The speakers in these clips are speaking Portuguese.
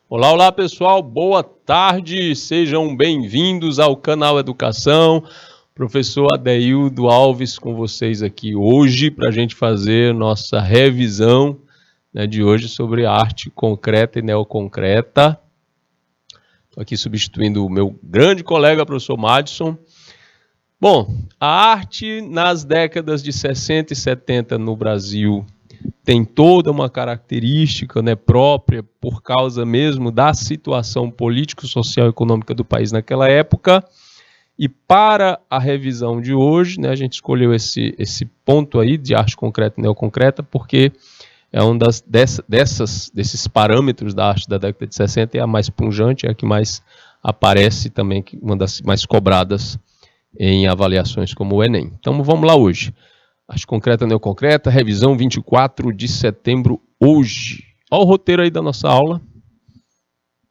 Olá, olá pessoal, boa tarde, sejam bem-vindos ao canal Educação. Professor Adeildo Alves com vocês aqui hoje para a gente fazer nossa revisão, de hoje sobre arte concreta e neoconcreta. Estou aqui substituindo o meu grande colega, professor Madison. Bom, a arte nas décadas de 60 e 70 no Brasil tem toda uma característica, própria por causa mesmo da situação político, social e econômica do país naquela época. E para a revisão de hoje, a gente escolheu esse ponto aí de arte concreta e neoconcreta porque é um desses parâmetros da arte da década de 60, é a mais pungente, é a que mais aparece também, uma das mais cobradas em avaliações como o Enem. Então vamos lá hoje. Arte concreta, neoconcreta, revisão 24 de setembro, hoje. Olha o roteiro aí da nossa aula.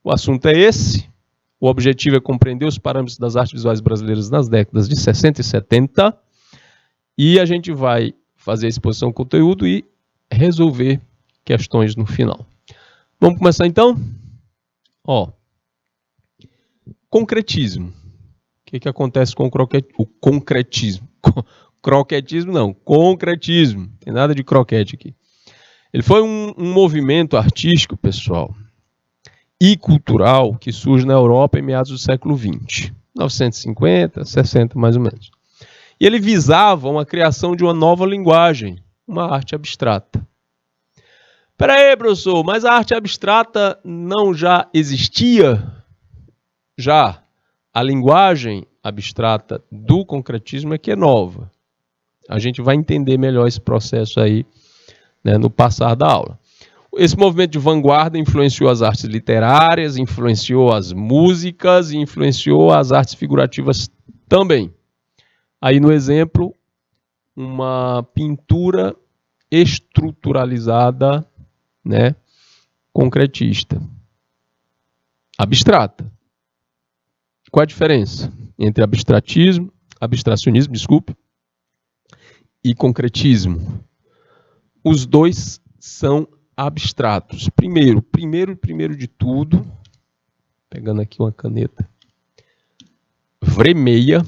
O assunto é esse. O objetivo é compreender os parâmetros das artes visuais brasileiras nas décadas de 60 e 70. E a gente vai fazer a exposição do conteúdo e resolver questões no final. Vamos começar então? Concretismo. O que acontece com o concretismo? Croquetismo não, concretismo. Não tem nada de croquete aqui. Ele foi um movimento artístico, pessoal, e cultural que surge na Europa em meados do século XX. 1950, 60 mais ou menos. E ele visava uma criação de uma nova linguagem, uma arte abstrata. Espera aí, professor, mas a arte abstrata não já existia? Já. A linguagem abstrata do concretismo é que é nova. A gente vai entender melhor esse processo aí, no passar da aula. Esse movimento de vanguarda influenciou as artes literárias, influenciou as músicas e influenciou as artes figurativas também. Aí no exemplo, uma pintura estruturalizada, concretista, abstrata. Qual a diferença entre abstracionismo, e concretismo? Os dois são abstratos. Primeiro de tudo, pegando aqui uma caneta vermelha.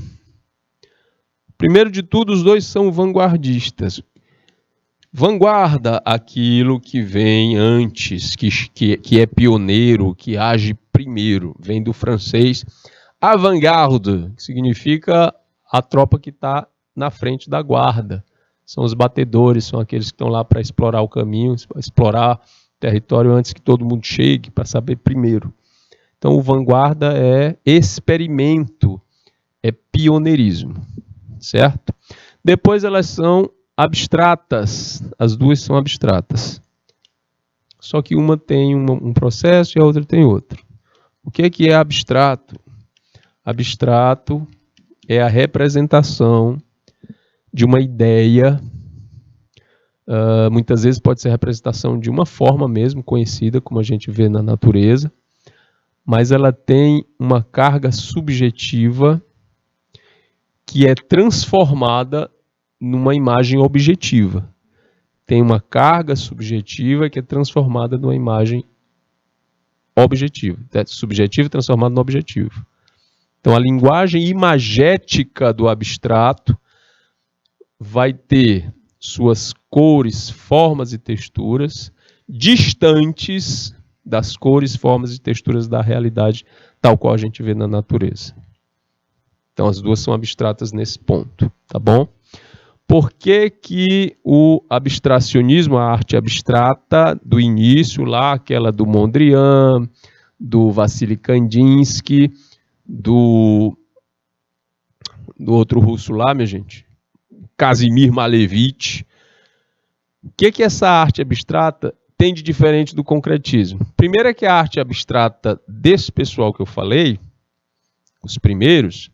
Primeiro de tudo, os dois são vanguardistas. Vanguarda, aquilo que vem antes, que é pioneiro, que age primeiro. Vem do francês avant-garde, que significa a tropa que está na frente da guarda. São os batedores, são aqueles que estão lá para explorar o caminho, explorar o território antes que todo mundo chegue, para saber primeiro. Então, o vanguarda é experimento, é pioneirismo, certo? Depois elas são abstratas, as duas são abstratas. Só que uma tem um processo e a outra tem outro. O que é abstrato? Abstrato é a representação de uma ideia, muitas vezes pode ser a representação de uma forma mesmo, conhecida, como a gente vê na natureza, mas ela tem uma carga subjetiva que é transformada numa imagem objetiva. Tem uma carga subjetiva que é transformada numa imagem objetiva. Subjetivo transformado no objetivo. Então, a linguagem imagética do abstrato vai ter suas cores, formas e texturas distantes das cores, formas e texturas da realidade tal qual a gente vê na natureza. Então, as duas são abstratas nesse ponto, tá bom? Por que o abstracionismo, a arte abstrata do início lá, aquela do Mondrian, do Vassily Kandinsky, do outro russo lá, minha gente, Kazimir Malevich. O que essa arte abstrata tem de diferente do concretismo? Primeiro é que a arte abstrata desse pessoal que eu falei, os primeiros,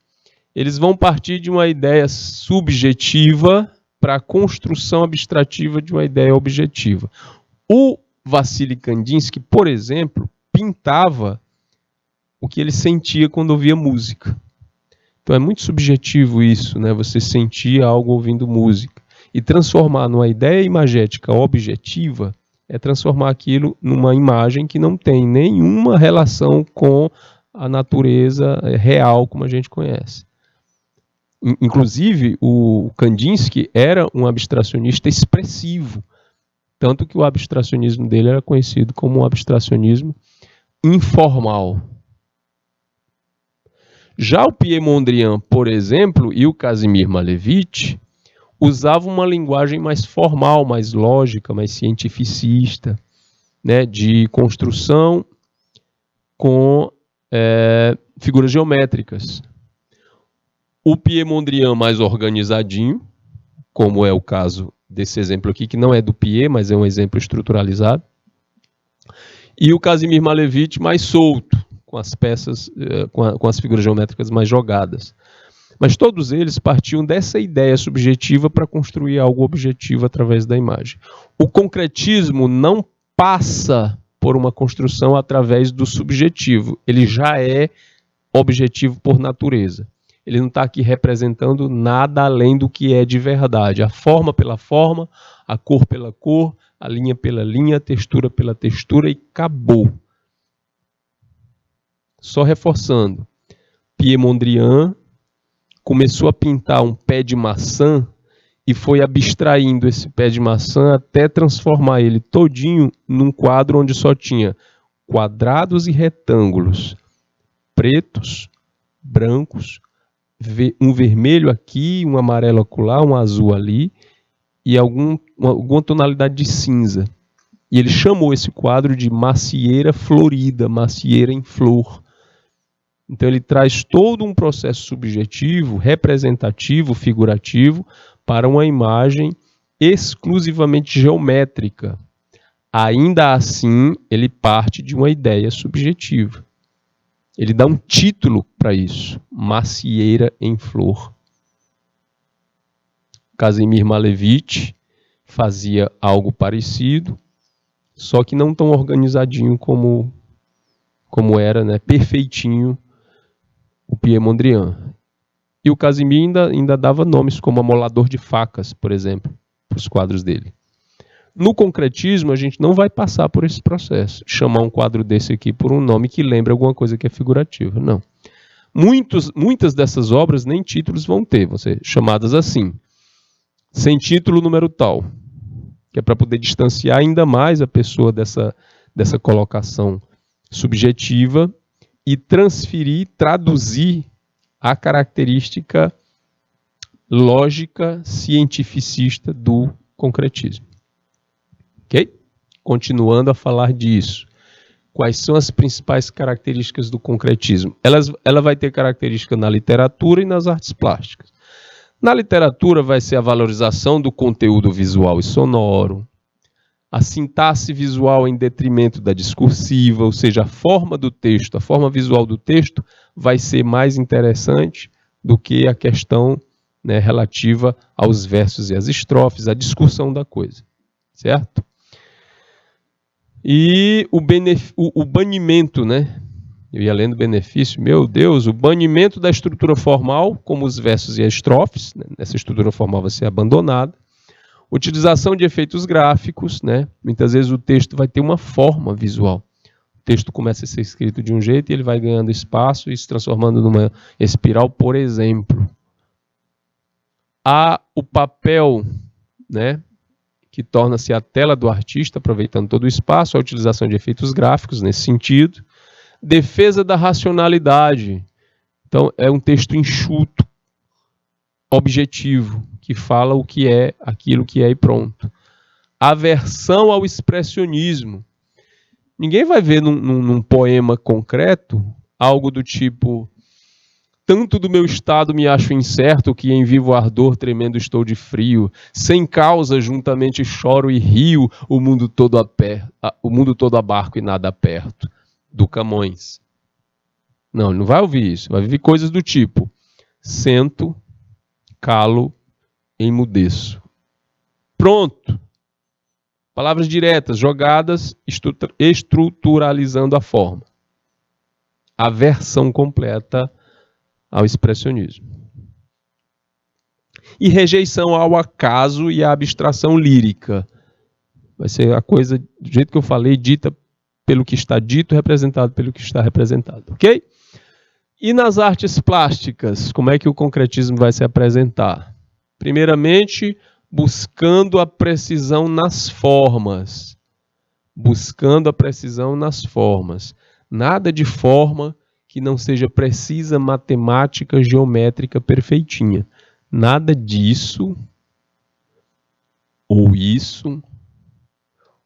eles vão partir de uma ideia subjetiva para a construção abstrativa de uma ideia objetiva. O Vassily Kandinsky, por exemplo, pintava o que ele sentia quando ouvia música. Então é muito subjetivo isso, você sentir algo ouvindo música. E transformar numa ideia imagética objetiva é transformar aquilo numa imagem que não tem nenhuma relação com a natureza real como a gente conhece. Inclusive, o Kandinsky era um abstracionista expressivo, tanto que o abstracionismo dele era conhecido como um abstracionismo informal. Já o Pierre Mondrian, por exemplo, e o Kazimir Malevich usavam uma linguagem mais formal, mais lógica, mais cientificista, né, de construção com figuras geométricas. O Pierre Mondrian mais organizadinho, como é o caso desse exemplo aqui, que não é do Pierre, mas é um exemplo estruturalizado. E o Kazimir Malevich mais solto, com as peças, com as figuras geométricas mais jogadas. Mas todos eles partiam dessa ideia subjetiva para construir algo objetivo através da imagem. O concretismo não passa por uma construção através do subjetivo. Ele já é objetivo por natureza. Ele não está aqui representando nada além do que é de verdade. A forma pela forma, a cor pela cor, a linha pela linha, a textura pela textura e acabou. Só reforçando. Pierre Mondrian começou a pintar um pé de maçã e foi abstraindo esse pé de maçã até transformar ele todinho num quadro onde só tinha quadrados e retângulos, pretos, brancos, um vermelho aqui, um amarelo acolá, um azul ali e alguma tonalidade de cinza. E ele chamou esse quadro de macieira florida, macieira em flor. Então ele traz todo um processo subjetivo, representativo, figurativo, para uma imagem exclusivamente geométrica. Ainda assim, ele parte de uma ideia subjetiva. Ele dá um título para isso, macieira em flor. Kazimir Malevich fazia algo parecido, só que não tão organizadinho como era, né, perfeitinho, o Pierre Mondrian. E o Kazimir ainda dava nomes como amolador de facas, por exemplo, para os quadros dele. No concretismo, a gente não vai passar por esse processo. Chamar um quadro desse aqui por um nome que lembra alguma coisa que é figurativa. Não. Muitas dessas obras nem títulos vão ter, vão ser chamadas assim. Sem título, número tal. Que é para poder distanciar ainda mais a pessoa dessa colocação subjetiva e transferir, traduzir a característica lógica cientificista do concretismo. Ok? Continuando a falar disso. Quais são as principais características do concretismo? Ela vai ter característica na literatura e nas artes plásticas. Na literatura vai ser a valorização do conteúdo visual e sonoro, a sintaxe visual em detrimento da discursiva, ou seja, a forma do texto, a forma visual do texto vai ser mais interessante do que a questão, né, relativa aos versos e às estrofes, a discussão da coisa, certo? E o banimento, né? Eu ia lendo benefício, meu Deus, o banimento da estrutura formal, como os versos e as estrofes, né? Essa estrutura formal vai ser abandonada. Utilização de efeitos gráficos, né? Muitas vezes o texto vai ter uma forma visual. O texto começa a ser escrito de um jeito e ele vai ganhando espaço e se transformando numa espiral, por exemplo. Há o papel, né, que torna-se a tela do artista, aproveitando todo o espaço, a utilização de efeitos gráficos nesse sentido. Defesa da racionalidade. Então, é um texto enxuto, objetivo, que fala o que é, aquilo que é e pronto. Aversão ao expressionismo. Ninguém vai ver num poema concreto algo do tipo: tanto do meu estado me acho incerto, que em vivo ardor tremendo estou de frio, sem causa juntamente choro e rio, o mundo todo a barco e nada perto. Do Camões. Não, ele não vai ouvir isso. Vai ouvir coisas do tipo: sento, calo, emudeço. Pronto. Palavras diretas, jogadas, estruturalizando a forma. Aversão completa ao expressionismo. E rejeição ao acaso e à abstração lírica. Vai ser a coisa, do jeito que eu falei, dita pelo que está dito, representado pelo que está representado, ok? E nas artes plásticas, como é que o concretismo vai se apresentar? Primeiramente, buscando a precisão nas formas. Buscando a precisão nas formas. Nada de forma que não seja precisa, matemática, geométrica, perfeitinha. Nada disso, ou isso,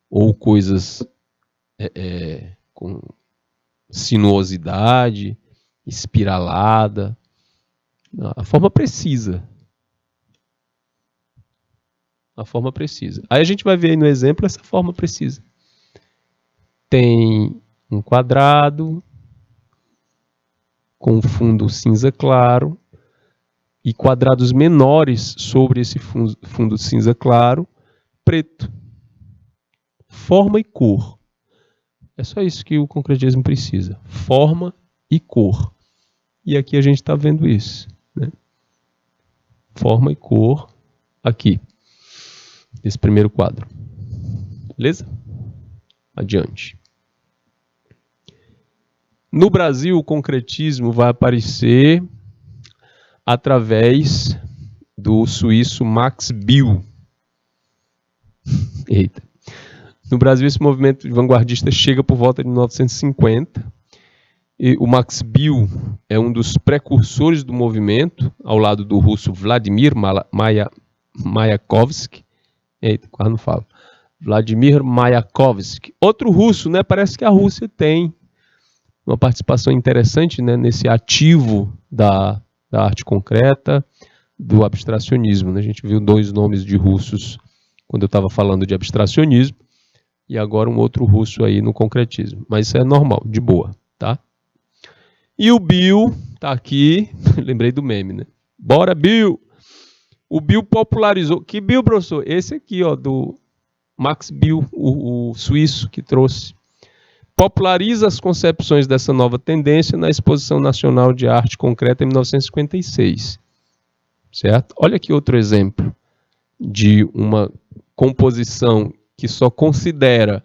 ou coisas com sinuosidade, espiralada. A forma precisa. A forma precisa. Aí a gente vai ver aí no exemplo essa forma precisa. Tem um quadrado com fundo cinza claro e quadrados menores sobre esse fundo cinza claro, preto. Forma e cor. É só isso que o concretismo precisa. Forma e cor. E aqui a gente está vendo isso, né? Forma e cor aqui, nesse primeiro quadro. Beleza? Adiante. No Brasil, o concretismo vai aparecer através do suíço Max Biel. Eita. No Brasil, esse movimento vanguardista chega por volta de 1950. E o Max Biel é um dos precursores do movimento, ao lado do russo Vladimir Mayakovsky. Eita, quase não falo. Vladimir Mayakovsky. Outro russo, né? Parece que a Rússia tem uma participação interessante, né, nesse ativo da arte concreta, do abstracionismo, né? A gente viu 2 nomes de russos quando eu estava falando de abstracionismo, e agora um outro russo aí no concretismo. Mas isso é normal, de boa, tá? E o Biel tá aqui, lembrei do meme, né? Bora, Biel! O Biel popularizou. Que Biel, professor? Esse aqui, ó, do Max Biel, o suíço que trouxe. Populariza as concepções dessa nova tendência na Exposição Nacional de Arte Concreta em 1956. Certo? Olha aqui outro exemplo de uma composição que só considera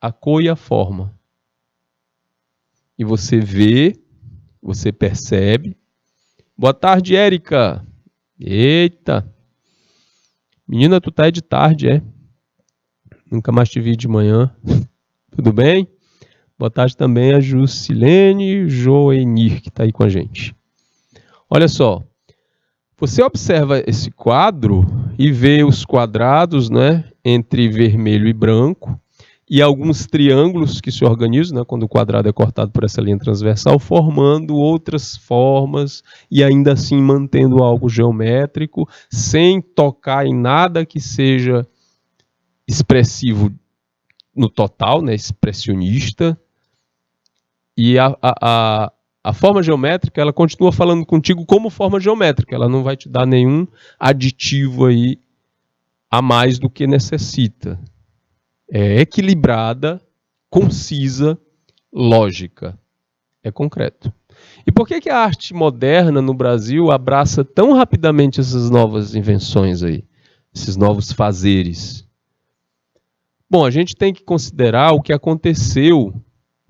a cor e a forma. E você vê, você percebe. Boa tarde, Érica. Eita. Menina, tu tá de tarde, é? Nunca mais te vi de manhã. Tudo bem? Boa tarde também a Jusilene Joenir, que está aí com a gente. Olha só, você observa esse quadro e vê os quadrados, né, entre vermelho e branco, e alguns triângulos que se organizam, né, quando o quadrado é cortado por essa linha transversal, formando outras formas e ainda assim mantendo algo geométrico, sem tocar em nada que seja expressivo no total, né, expressionista. E a forma geométrica, ela continua falando contigo como forma geométrica. Ela não vai te dar nenhum aditivo aí a mais do que necessita. É equilibrada, concisa, lógica. É concreto. E por que a arte moderna no Brasil abraça tão rapidamente essas novas invenções aí? Esses novos fazeres? Bom, a gente tem que considerar o que aconteceu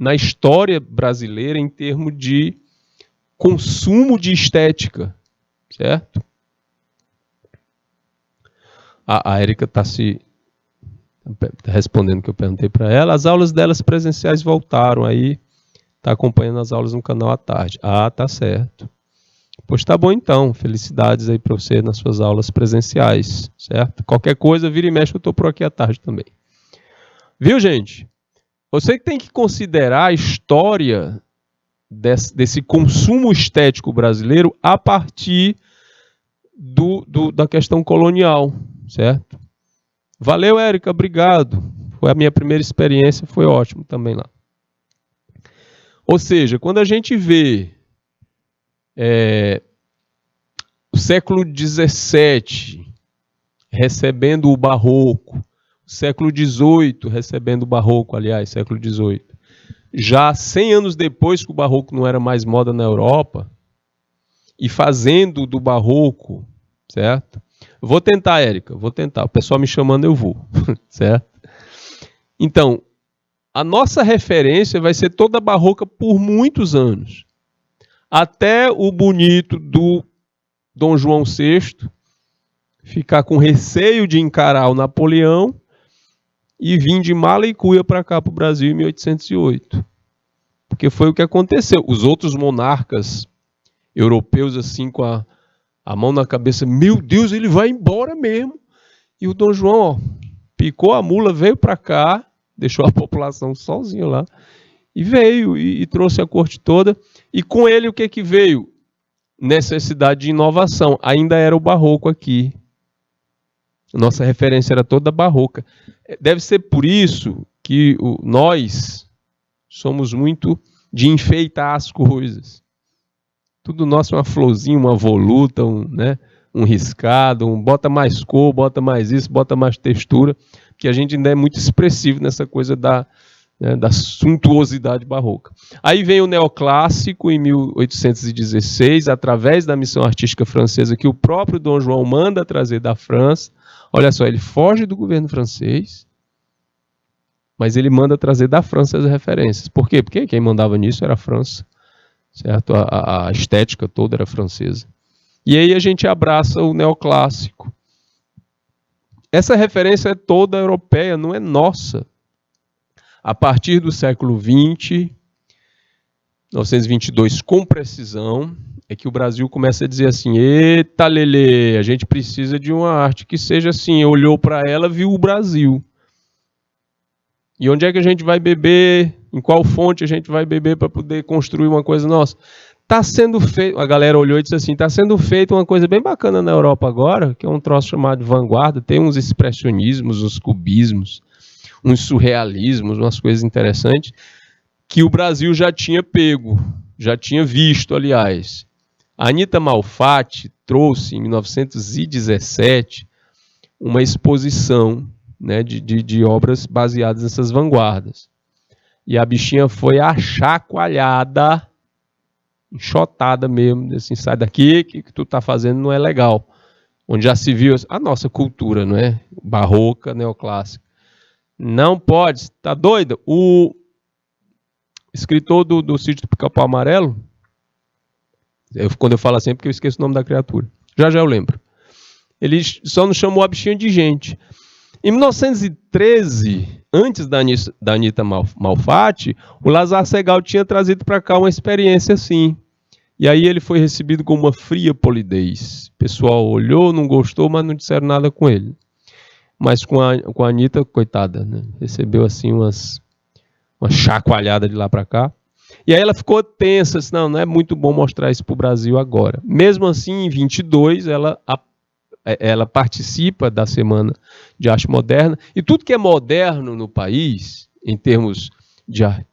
na história brasileira em termos de consumo de estética, certo? A Érica está respondendo o que eu perguntei para ela. As aulas delas presenciais voltaram, aí está acompanhando as aulas no canal à tarde. Ah, tá certo. Pois tá bom então, felicidades aí para você nas suas aulas presenciais, certo? Qualquer coisa, vira e mexe, eu estou por aqui à tarde também. Viu, gente? Você tem que considerar a história desse consumo estético brasileiro a partir da questão colonial, certo? Valeu, Érica, obrigado. Foi a minha primeira experiência, foi ótimo também lá. Ou seja, quando a gente vê o século XVII recebendo o barroco, século XVIII, recebendo o barroco, aliás, século XVIII. Já 100 anos depois que o barroco não era mais moda na Europa, e fazendo do barroco, certo? Vou tentar, Érica, vou tentar. O pessoal me chamando, eu vou, certo? Então, a nossa referência vai ser toda barroca por muitos anos. Até o bonito do Dom João VI ficar com receio de encarar o Napoleão e vir de mala e cuia para cá, para o Brasil, em 1808. Porque foi o que aconteceu. Os outros monarcas europeus, assim, com a mão na cabeça, meu Deus, ele vai embora mesmo. E o Dom João, ó, picou a mula, veio para cá, deixou a população sozinha lá, e veio, e trouxe a corte toda. E com ele, o que veio? Necessidade de inovação. Ainda era o barroco aqui. Nossa referência era toda barroca. Deve ser por isso que nós somos muito de enfeitar as coisas. Tudo nosso é uma florzinha, uma voluta, um riscado, bota mais cor, bota mais isso, bota mais textura, porque a gente ainda é muito expressivo nessa coisa da suntuosidade barroca. Aí vem o neoclássico em 1816, através da missão artística francesa que o próprio Dom João manda trazer da França. Olha só, ele foge do governo francês, mas ele manda trazer da França as referências. Por quê? Porque quem mandava nisso era a França, certo? A estética toda era francesa. E aí a gente abraça o neoclássico. Essa referência é toda europeia, não é nossa. A partir do século XX, 1922, com precisão, é que o Brasil começa a dizer assim, eita lelê, a gente precisa de uma arte que seja assim, olhou para ela, viu o Brasil. E onde é que a gente vai beber? Em qual fonte a gente vai beber para poder construir uma coisa nossa? Está sendo feito, a galera olhou e disse assim, está sendo feita uma coisa bem bacana na Europa agora, que é um troço chamado de vanguarda, tem uns expressionismos, uns cubismos, uns surrealismos, umas coisas interessantes, que o Brasil já tinha pego, já tinha visto, aliás. A Anita Malfatti trouxe, em 1917, uma exposição, né, de obras baseadas nessas vanguardas. E a bichinha foi achacoalhada, enxotada mesmo, assim, sai daqui, que tu tá fazendo não é legal. Onde já se viu a nossa cultura, não é? Barroca, neoclássica. Não pode, tá doida? O escritor do Sítio do Pica-Pau Amarelo, quando eu falo assim, é porque eu esqueço o nome da criatura. Já eu lembro. Ele só nos chamou a bichinha de gente. Em 1913, antes da Anita Malfatti, o Lazar Segal tinha trazido para cá uma experiência assim. E aí ele foi recebido com uma fria polidez. O pessoal olhou, não gostou, mas não disseram nada com ele. Mas com a Anita, coitada, né? Recebeu assim uma chacoalhada de lá para cá. E aí ela ficou tensa, disse, não é muito bom mostrar isso para o Brasil agora. Mesmo assim, em 22, ela participa da Semana de Arte Moderna. E tudo que é moderno no país, em termos de arte...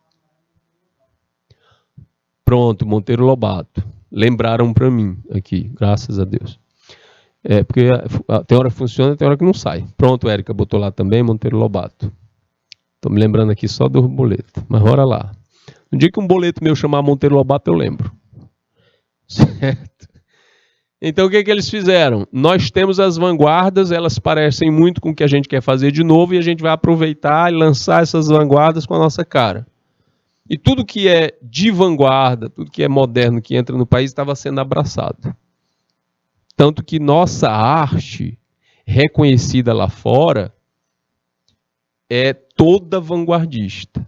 Pronto, Monteiro Lobato. Lembraram para mim aqui, graças a Deus. Porque tem hora que funciona, tem hora que não sai. Pronto, Érica botou lá também, Monteiro Lobato. Estou me lembrando aqui só do boleto, mas bora lá. No dia que um boleto meu chamar Monteiro Lobato, eu lembro. Certo? Então, o que eles fizeram? Nós temos as vanguardas, elas parecem muito com o que a gente quer fazer de novo e a gente vai aproveitar e lançar essas vanguardas com a nossa cara. E tudo que é de vanguarda, tudo que é moderno, que entra no país, estava sendo abraçado. Tanto que nossa arte, reconhecida lá fora, é toda vanguardista.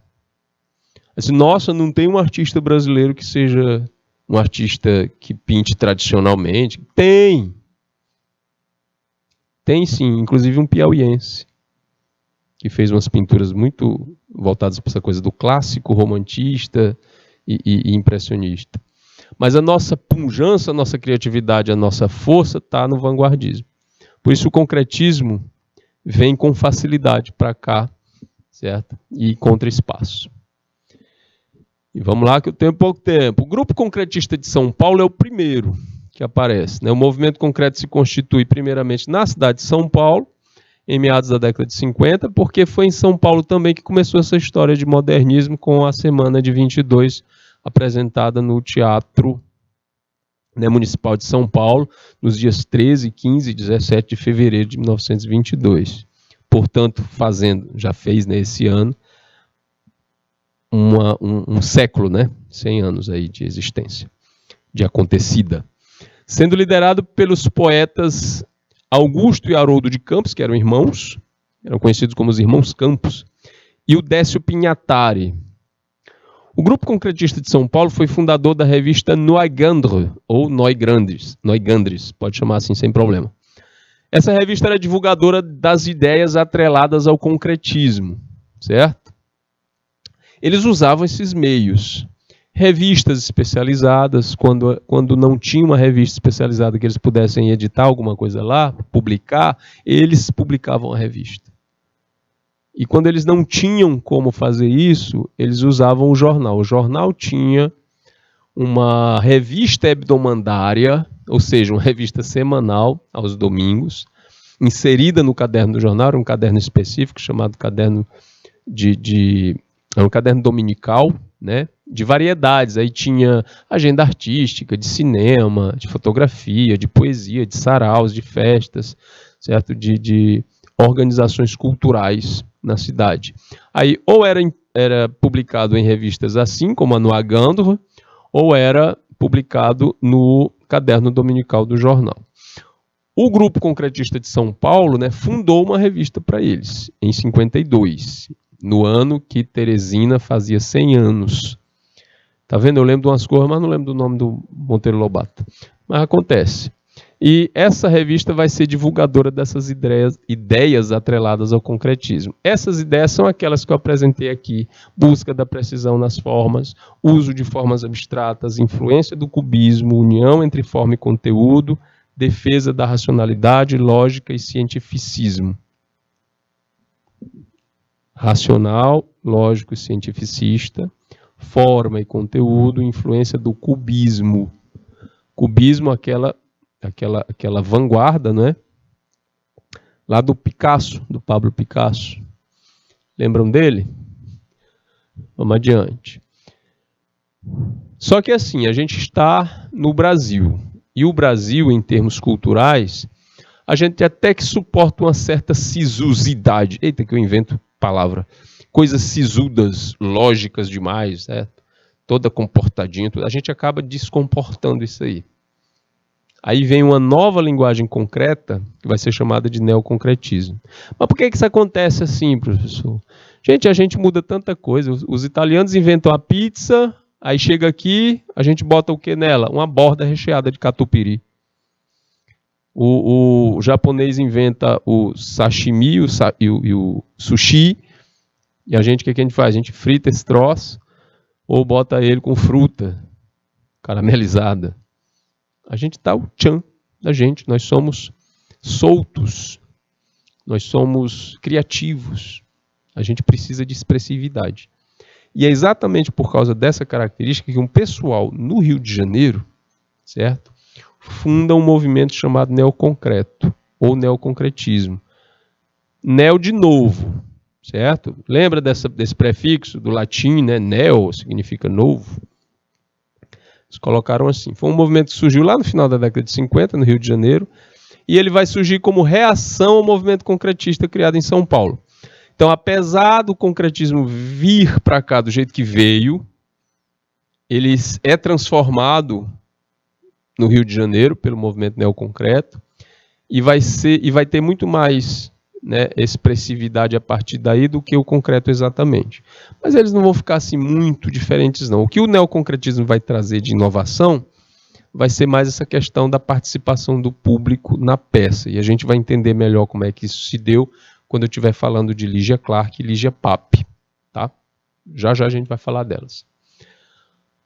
Assim, nossa, não tem um artista brasileiro que seja um artista que pinte tradicionalmente. Tem. Tem sim, inclusive um piauiense, que fez umas pinturas muito voltadas para essa coisa do clássico, romantista e impressionista. Mas a nossa pujança, a nossa criatividade, a nossa força está no vanguardismo. Por isso o concretismo vem com facilidade para cá, certo? E encontra espaço. E vamos lá que eu tenho pouco tempo. O Grupo Concretista de São Paulo é o primeiro que aparece, né? O movimento concreto se constitui primeiramente na cidade de São Paulo, em meados da década de 50, porque foi em São Paulo também que começou essa história de modernismo com a Semana de 22, apresentada no Teatro, né, Municipal de São Paulo, nos dias 13, 15 e 17 de fevereiro de 1922. portanto, já fez nesse ano, um século, né? 100 anos aí de existência, de acontecida. Sendo liderado pelos poetas Augusto e Haroldo de Campos, que eram irmãos, eram conhecidos como os Irmãos Campos, e o Décio Pinhatari. O Grupo Concretista de São Paulo foi fundador da revista Neugandre, ou Neugandres, pode chamar assim sem problema. Essa revista era divulgadora das ideias atreladas ao concretismo, certo? Eles usavam esses meios. Revistas especializadas, quando não tinha uma revista especializada que eles pudessem editar alguma coisa lá, publicar, eles publicavam a revista. E quando eles não tinham como fazer isso, eles usavam o jornal. O jornal tinha uma revista hebdomadária, ou seja, uma revista semanal, aos domingos, inserida no caderno do jornal, era um caderno específico, chamado caderno era um caderno dominical, né, de variedades. Aí tinha agenda artística, de cinema, de fotografia, de poesia, de saraus, de festas, certo? De organizações culturais na cidade. Aí ou era publicado em revistas assim, como a Neugandre, ou era publicado no caderno dominical do jornal. O Grupo Concretista de São Paulo, né, fundou uma revista para eles, em 52, no ano que Teresina fazia 100 anos. Tá vendo? Eu lembro de umas coisas, mas não lembro do nome do Monteiro Lobato. Mas acontece. E essa revista vai ser divulgadora dessas ideias atreladas ao concretismo. Essas ideias são aquelas que eu apresentei aqui: busca da precisão nas formas, uso de formas abstratas, influência do cubismo, união entre forma e conteúdo, defesa da racionalidade, lógica e cientificismo. Racional, lógico e cientificista, forma e conteúdo, influência do cubismo. Cubismo, aquela vanguarda, não é? Lá do Picasso, do Pablo Picasso. Lembram dele? Vamos adiante. Só que assim, a gente está no Brasil. E o Brasil, em termos culturais, a gente até que suporta uma certa sisusidade. Eita, que eu invento palavra. Coisas sisudas, lógicas demais, certo? Toda comportadinha. A gente acaba descomportando isso aí. Aí vem uma nova linguagem concreta, que vai ser chamada de neoconcretismo. Mas por que isso acontece assim, professor? Gente, a gente muda tanta coisa. Os italianos inventam a pizza, aí chega aqui, a gente bota o que nela? Uma borda recheada de catupiry. O japonês inventa o sashimi e o sushi, e a gente, o que a gente faz? A gente frita esse troço, ou bota ele com fruta caramelizada. A gente dá o tchan da gente, nós somos soltos, nós somos criativos, a gente precisa de expressividade. E é exatamente por causa dessa característica que um pessoal no Rio de Janeiro, certo, funda um movimento chamado neoconcreto, ou neoconcretismo. Neo de novo, certo? Lembra desse prefixo do latim, né? Neo significa novo. Eles colocaram assim. Foi um movimento que surgiu lá no final da década de 50, no Rio de Janeiro, e ele vai surgir como reação ao movimento concretista criado em São Paulo. Então, apesar do concretismo vir para cá do jeito que veio, ele é transformado no Rio de Janeiro pelo movimento neoconcreto e vai ter muito mais, né, expressividade a partir daí do que o concreto exatamente. Mas eles não vão ficar assim muito diferentes não. O que o neoconcretismo vai trazer de inovação vai ser mais essa questão da participação do público na peça. E a gente vai entender melhor como é que isso se deu quando eu estiver falando de Lígia Clark e Lígia Pape. Tá? Já a gente vai falar delas.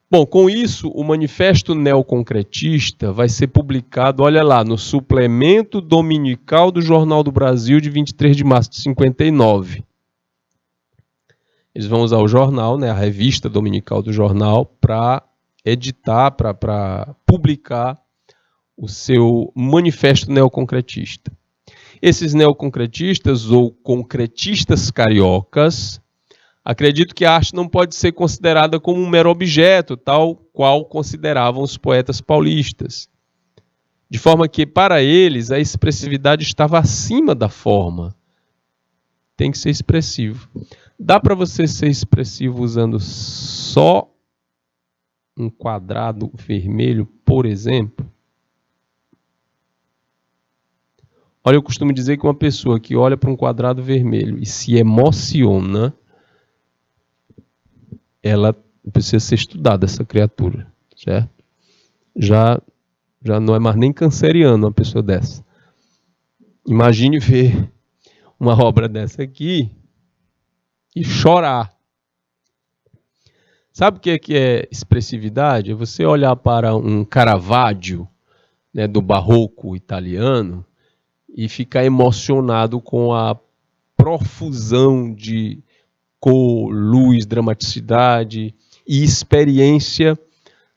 Bom, com isso, o Manifesto Neoconcretista vai ser publicado, olha lá, no suplemento dominical do Jornal do Brasil de 23 de março de 59. Eles vão usar o jornal, né, a revista dominical do jornal, para editar, para publicar o seu Manifesto Neoconcretista. Esses neoconcretistas, ou concretistas cariocas, acredito que a arte não pode ser considerada como um mero objeto, tal qual consideravam os poetas paulistas. De forma que, para eles, a expressividade estava acima da forma. tem que ser expressivo. Dá para você ser expressivo usando só um quadrado vermelho, por exemplo? Olha, eu costumo dizer que uma pessoa que olha para um quadrado vermelho e se emociona, ela precisa ser estudada, essa criatura, certo? Já não é mais nem canceriano uma pessoa dessa. Imagine ver uma obra dessa aqui e chorar. Sabe o que é expressividade? É você olhar para um Caravaggio, né, do barroco italiano, e ficar emocionado com a profusão de cor, luz, dramaticidade e experiência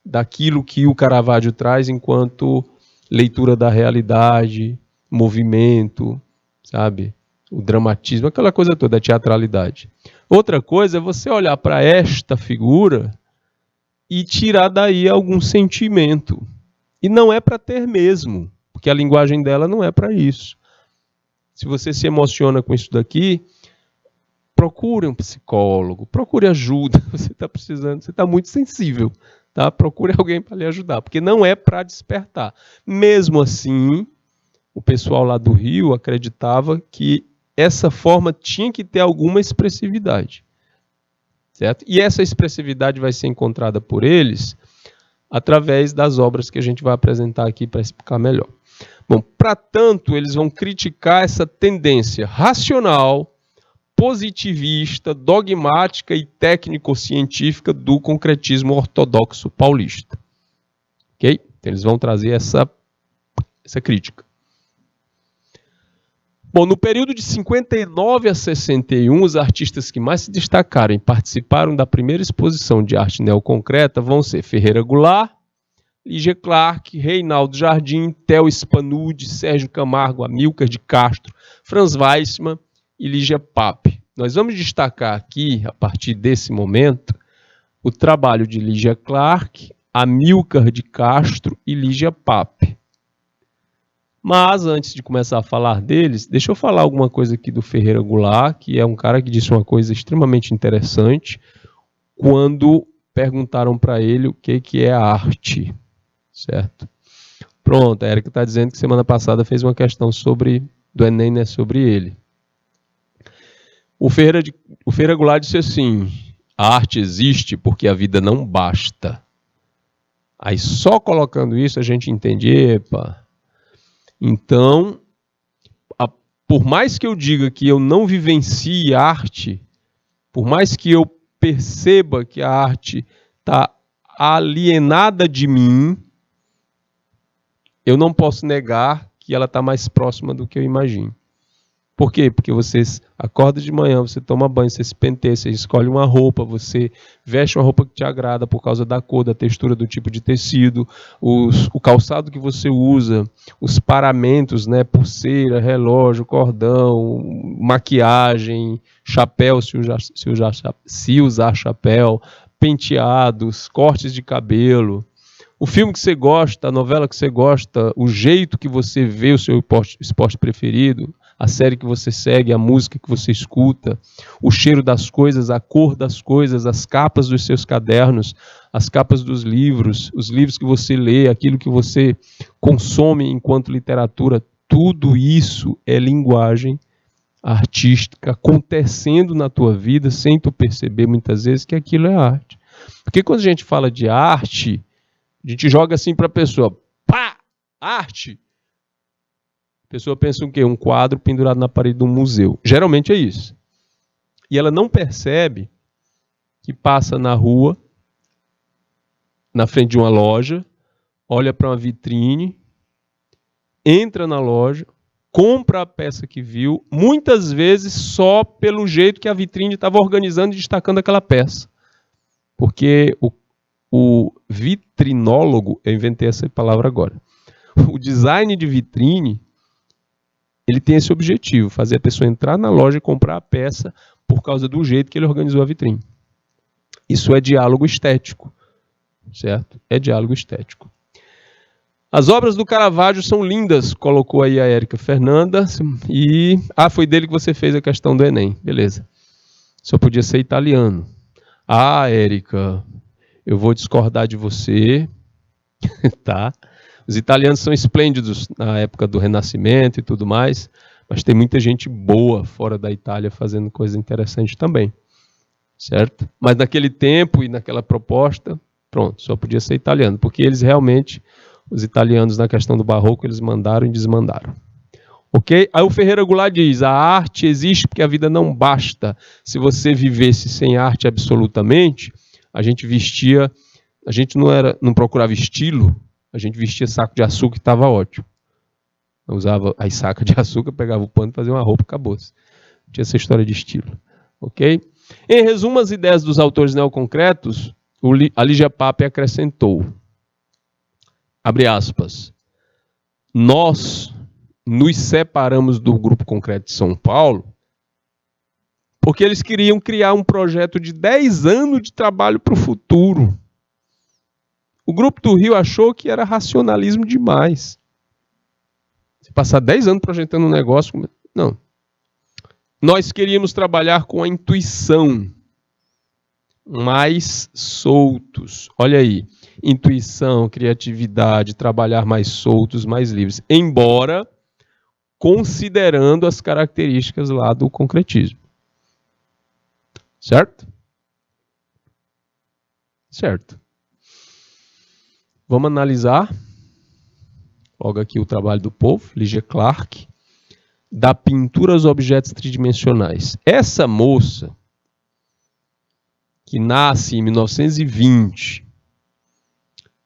daquilo que o Caravaggio traz enquanto leitura da realidade, movimento, sabe? O dramatismo, aquela coisa toda, a teatralidade. Outra coisa é você olhar para esta figura e tirar daí algum sentimento. E não é para ter mesmo, porque a linguagem dela não é para isso. Se você se emociona com isso daqui, procure um psicólogo, procure ajuda. Você está precisando, você está muito sensível, tá? Procure alguém para lhe ajudar, porque não é para despertar. Mesmo assim, o pessoal lá do Rio acreditava que essa forma tinha que ter alguma expressividade, certo? E essa expressividade vai ser encontrada por eles através das obras que a gente vai apresentar aqui para explicar melhor. Bom, para tanto, eles vão criticar essa tendência racional, positivista, dogmática e técnico-científica do concretismo ortodoxo paulista. Ok? Então, eles vão trazer essa crítica. Bom, no período de 59 a 61, os artistas que mais se destacaram e participaram da primeira exposição de arte neoconcreta vão ser Ferreira Goulart, Lígia Clark, Reinaldo Jardim, Theo Spanucci, Sérgio Camargo, Amílcar de Castro, Franz Weissmann e Lígia Pape. Nós vamos destacar aqui, a partir desse momento, o trabalho de Lígia Clark, Amílcar de Castro e Lígia Pape. Mas, antes de começar a falar deles, deixa eu falar alguma coisa aqui do Ferreira Goulart, que é um cara que disse uma coisa extremamente interessante quando perguntaram para ele o que é arte, certo? Pronto, a Érica está dizendo que semana passada fez uma questão do Enem, né, sobre ele. O Ferreira Goulart disse assim: a arte existe porque a vida não basta. Aí só colocando isso a gente entende, epa. Então, por mais que eu diga que eu não vivencie arte, por mais que eu perceba que a arte está alienada de mim, eu não posso negar que ela está mais próxima do que eu imagino. Por quê? Porque você acorda de manhã, você toma banho, você se penteia, você escolhe uma roupa, você veste uma roupa que te agrada por causa da cor, da textura, do tipo de tecido, o calçado que você usa, os paramentos, né, pulseira, relógio, cordão, maquiagem, chapéu, se usar chapéu, penteados, cortes de cabelo. O filme que você gosta, a novela que você gosta, o jeito que você vê o seu esporte preferido, a série que você segue, a música que você escuta, o cheiro das coisas, a cor das coisas, as capas dos seus cadernos, as capas dos livros, os livros que você lê, aquilo que você consome enquanto literatura, tudo isso é linguagem artística acontecendo na tua vida sem tu perceber muitas vezes que aquilo é arte. Porque quando a gente fala de arte, a gente joga assim para a pessoa, pá, arte. A pessoa pensa o quê? Um quadro pendurado na parede de um museu. Geralmente é isso. E ela não percebe que passa na rua, na frente de uma loja, olha para uma vitrine, entra na loja, compra a peça que viu, muitas vezes só pelo jeito que a vitrine estava organizando e destacando aquela peça. Porque o vitrinólogo, eu inventei essa palavra agora, o design de vitrine, ele tem esse objetivo, fazer a pessoa entrar na loja e comprar a peça por causa do jeito que ele organizou a vitrine. Isso é diálogo estético, certo? É diálogo estético. As obras do Caravaggio são lindas, colocou aí a Érica Fernanda. E foi dele que você fez a questão do Enem. Beleza. Só podia ser italiano. Érica, eu vou discordar de você. Tá? Os italianos são esplêndidos na época do Renascimento e tudo mais, mas tem muita gente boa fora da Itália fazendo coisa interessante também. Certo? Mas naquele tempo e naquela proposta, pronto, só podia ser italiano, porque eles realmente, os italianos na questão do barroco, eles mandaram e desmandaram. Ok? Aí o Ferreira Goulart diz, a arte existe porque a vida não basta. Se você vivesse sem arte absolutamente, a gente não procurava estilo, a gente vestia saco de açúcar e estava ótimo. Usava as sacas de açúcar, pegava o pano, fazia uma roupa e acabou-se. Não tinha essa história de estilo. Ok? Em resumo, as ideias dos autores neoconcretos, a Lígia Pape acrescentou, abre aspas, nós nos separamos do Grupo Concreto de São Paulo porque eles queriam criar um projeto de 10 anos de trabalho para o futuro. O Grupo do Rio achou que era racionalismo demais. Se passar 10 anos projetando um negócio... Não. Nós queríamos trabalhar com a intuição, mais soltos. Olha aí, intuição, criatividade, trabalhar mais soltos, mais livres. Embora considerando as características lá do concretismo. Certo? Certo. Vamos analisar logo aqui o trabalho do povo, Ligia Clark, da pintura aos objetos tridimensionais. Essa moça, que nasce em 1920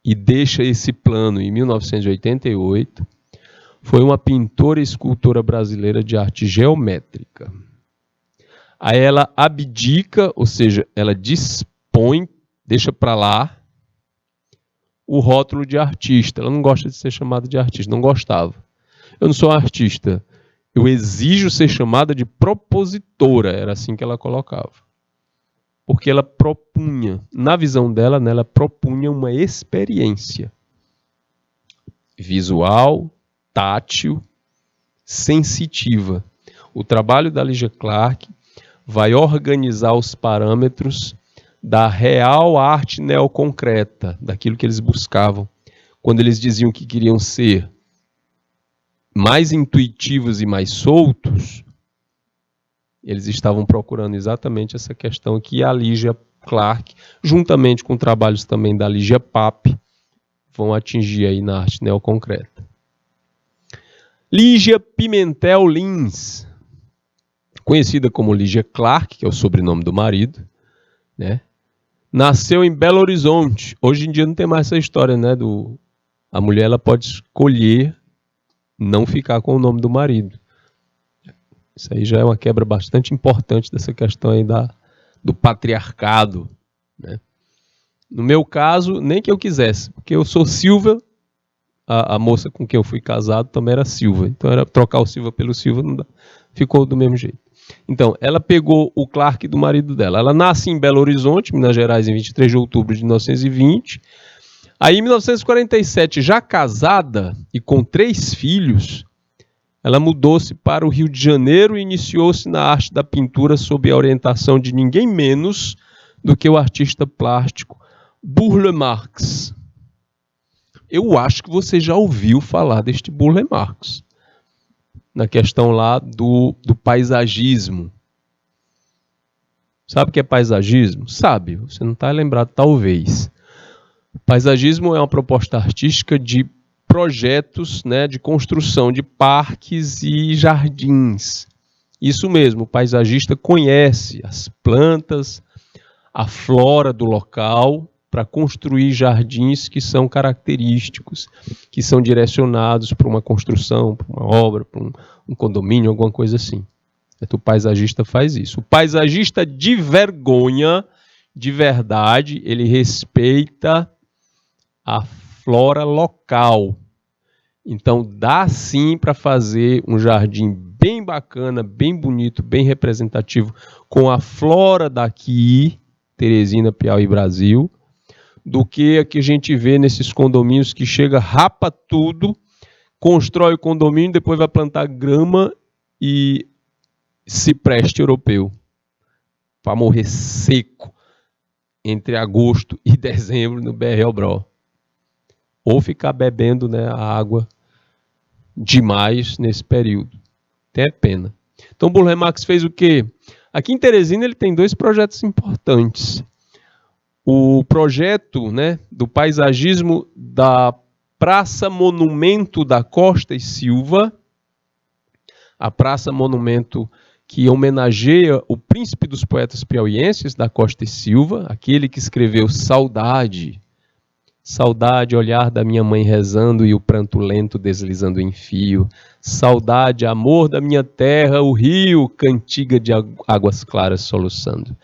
e deixa esse plano em 1988, foi uma pintora e escultora brasileira de arte geométrica. Aí ela abdica, ou seja, ela dispõe, deixa para lá, o rótulo de artista. Ela não gosta de ser chamada de artista, não gostava. Eu não sou artista, eu exijo ser chamada de propositora, era assim que ela colocava. Porque ela propunha, na visão dela, né, ela propunha uma experiência visual, tátil, sensitiva. O trabalho da Ligia Clark vai organizar os parâmetros da real arte neoconcreta, daquilo que eles buscavam. Quando eles diziam que queriam ser mais intuitivos e mais soltos, eles estavam procurando exatamente essa questão que a Ligia Clark, juntamente com trabalhos também da Ligia Pape, vão atingir aí na arte neoconcreta. Lígia Pimentel Lins, conhecida como Ligia Clark, que é o sobrenome do marido, né? Nasceu em Belo Horizonte. Hoje em dia não tem mais essa história, né? A mulher ela pode escolher não ficar com o nome do marido. Isso aí já é uma quebra bastante importante dessa questão aí do patriarcado, né? No meu caso, nem que eu quisesse, porque eu sou Silva, a moça com quem eu fui casado também era Silva, então era trocar o Silva pelo Silva, não dá. Ficou do mesmo jeito. Então, ela pegou o Clark do marido dela. Ela nasce em Belo Horizonte, Minas Gerais, em 23 de outubro de 1920. Aí, em 1947, já casada e com 3 filhos, ela mudou-se para o Rio de Janeiro e iniciou-se na arte da pintura sob a orientação de ninguém menos do que o artista plástico Burle Marx. Eu acho que você já ouviu falar deste Burle Marx, na questão lá do paisagismo. Sabe o que é paisagismo? Sabe, você não está lembrado talvez. O paisagismo é uma proposta artística de projetos, né, de construção de parques e jardins. Isso mesmo, o paisagista conhece as plantas, a flora do local, para construir jardins que são característicos, que são direcionados para uma construção, para uma obra, para um condomínio, alguma coisa assim. O paisagista faz isso. O paisagista de vergonha, de verdade, ele respeita a flora local. Então dá sim para fazer um jardim bem bacana, bem bonito, bem representativo, com a flora daqui, Teresina, Piauí, Brasil, do que a que a gente vê nesses condomínios que chega, rapa tudo, constrói o condomínio, depois vai plantar grama e cipreste europeu para morrer seco entre agosto e dezembro no BR-Obró. Ou ficar bebendo, né, a água demais nesse período. Tem pena. Então o Burle Marx fez o quê? Aqui em Teresina ele tem 2 projetos importantes. O projeto, né, do paisagismo da Praça Monumento da Costa e Silva, a Praça Monumento que homenageia o príncipe dos poetas piauienses, da Costa e Silva, aquele que escreveu Saudade, saudade, olhar da minha mãe rezando e o pranto lento deslizando em fio, saudade, amor da minha terra, o rio, cantiga de águas claras soluçando.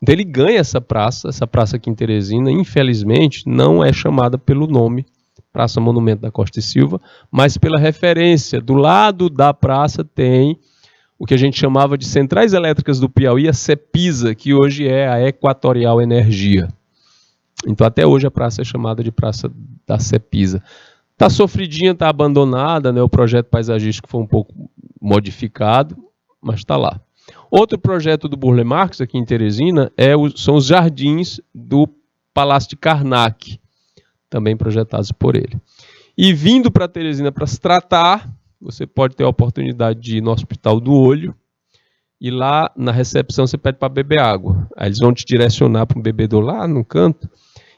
Então ele ganha essa praça aqui em Teresina, infelizmente não é chamada pelo nome, Praça Monumento da Costa e Silva, mas pela referência. Do lado da praça tem o que a gente chamava de Centrais Elétricas do Piauí, a CEPISA, que hoje é a Equatorial Energia. Então até hoje a praça é chamada de Praça da CEPISA. Está sofridinha, está abandonada, né? O projeto paisagístico foi um pouco modificado, mas está lá. Outro projeto do Burle Marx aqui em Teresina são os jardins do Palácio de Karnak, também projetados por ele. E vindo para Teresina para se tratar, você pode ter a oportunidade de ir no Hospital do Olho, e lá na recepção você pede para beber água. Aí eles vão te direcionar para um bebedouro lá no canto,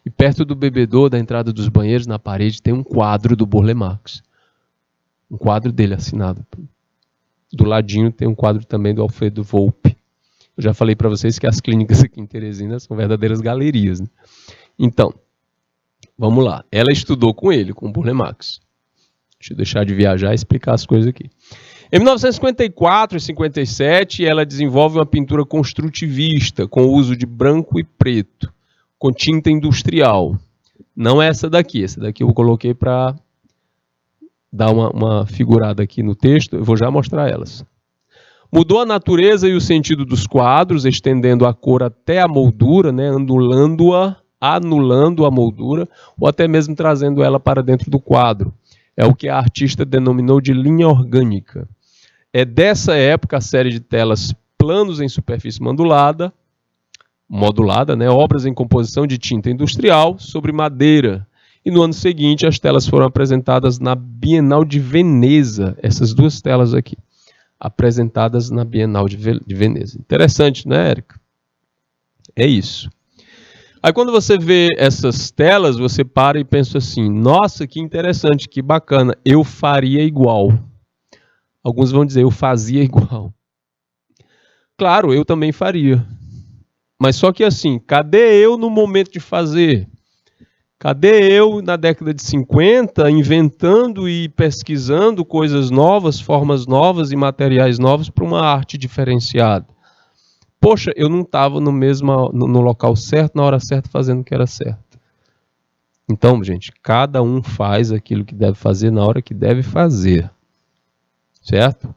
e perto do bebedouro, da entrada dos banheiros, na parede, tem um quadro do Burle Marx. Um quadro dele assinado. Do ladinho tem um quadro também do Alfredo Volpi. Eu já falei para vocês que as clínicas aqui em Teresina são verdadeiras galerias, né? Então, vamos lá. Ela estudou com ele, com o Burle Marx. Deixa eu deixar de viajar e explicar as coisas aqui. Em 1954 e 57, ela desenvolve uma pintura construtivista, com o uso de branco e preto, com tinta industrial. Não é essa daqui eu coloquei para dar uma figurada aqui no texto, eu vou já mostrar elas. Mudou a natureza e o sentido dos quadros, estendendo a cor até a moldura, né, anulando a moldura, ou até mesmo trazendo ela para dentro do quadro. É o que a artista denominou de linha orgânica. É dessa época a série de telas planos em superfície modulada, né, obras em composição de tinta industrial sobre madeira. E no ano seguinte as telas foram apresentadas na Bienal de Veneza, essas 2 telas aqui, apresentadas na Bienal de Veneza. Interessante, né, Érica? É isso. Aí quando você vê essas telas, você para e pensa assim, nossa, que interessante, que bacana, eu faria igual. Alguns vão dizer, eu fazia igual. Claro, eu também faria. Mas só que assim, cadê eu no momento de fazer? Cadê eu na década de 50 inventando e pesquisando coisas novas, formas novas e materiais novos para uma arte diferenciada? Poxa, eu não estava no local certo, na hora certa, fazendo o que era certo. Então, gente, cada um faz aquilo que deve fazer na hora que deve fazer. Certo?